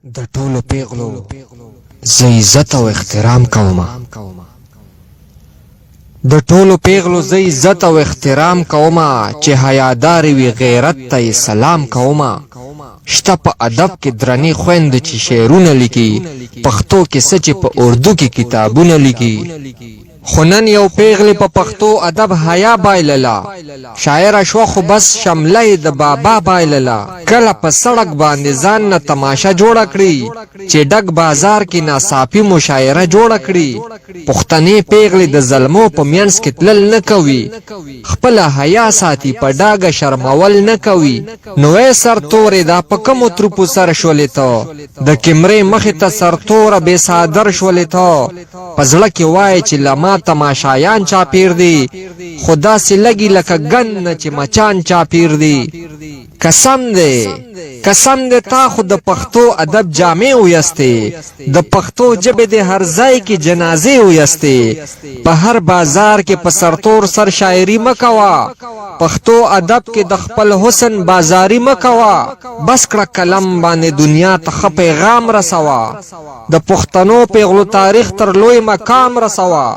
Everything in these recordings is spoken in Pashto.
د ټولو پیغلو زه عزت او احترام کوم. د ټولو پیغلو زه عزت او احترام کوم، چې حیادار وي غیرت ته سلام کوم. شته په ادب کې درنې خویندې چې شعرونه لیکي، پښتو کې څه چې په اردو کې کتابونه لیکي. خو نن یو پیغلې په پښتو ادب حیا بایلله، شاعره شوه خو بس شمله یې د بابا بایلله. کله په سړک باندې ځان نه تماشه جوړه کړي، چې ډک بازار کې ناڅاپي مشاعره جوړه کړي. پښتنې پیغلې د ظلمو په منځ کې تلل نه کوي، خپله حیا ساتي په ډاګه شرمول نه کوي. نو ای سرتورې دا په کومو تروپو سر شولې ته، د کیمرې مخې ته سرتوره بې صادر شولې ته. په زړه کې وایې چې لما تماشایان چاپیر دی، خو داسې لګي لکه ګن چې مچان چاپیر دی. قسم دی تا خو د پښتو ادب جامع ویستې، د پښتو ژبې د هر ځای کې جنازې ویستې. په هر بازار کې په سرتور سر شاعري مکوا، پښتو ادب کې د خپل حسن بازاري مکوا. بس کړه قلم باندې دنیا ته ښه پیغام رسوا، د پښتنو پیغلو تاریخ تر لوی مقام رسوا.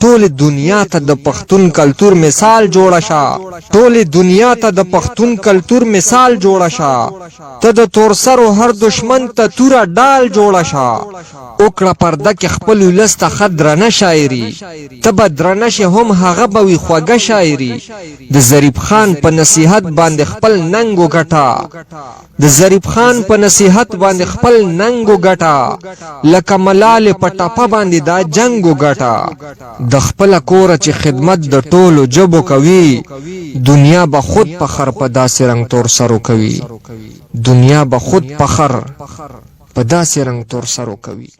ټول دنیا ته د پښتون کلتور مثال جوړه شه، ټول دنیا ته د پښتون کلتور مثال جوړه شه. ته د تور سرو هر دشمن ته توره ډال جوړه شه. وکړه پرده کې خپل ولس ته ښه درنه شاعري، ته به درنه شې هم هغه به وي خوږه شاعري. د ظریف خان په نصیحت باندې خپل ننګ وګټه، د ظریف خان په نصیحت باندې خپل ننګ وګټه. لکه ملالې په ټپه باندې دا جنګ وګټه. د خپله کوره چې خدمت د ټولو ژبو کوي، دنیا به خود فخر په داسې رنګ تور سرو کوي. دنیا به خود فخر په داسې رنګ تور سرو کوي.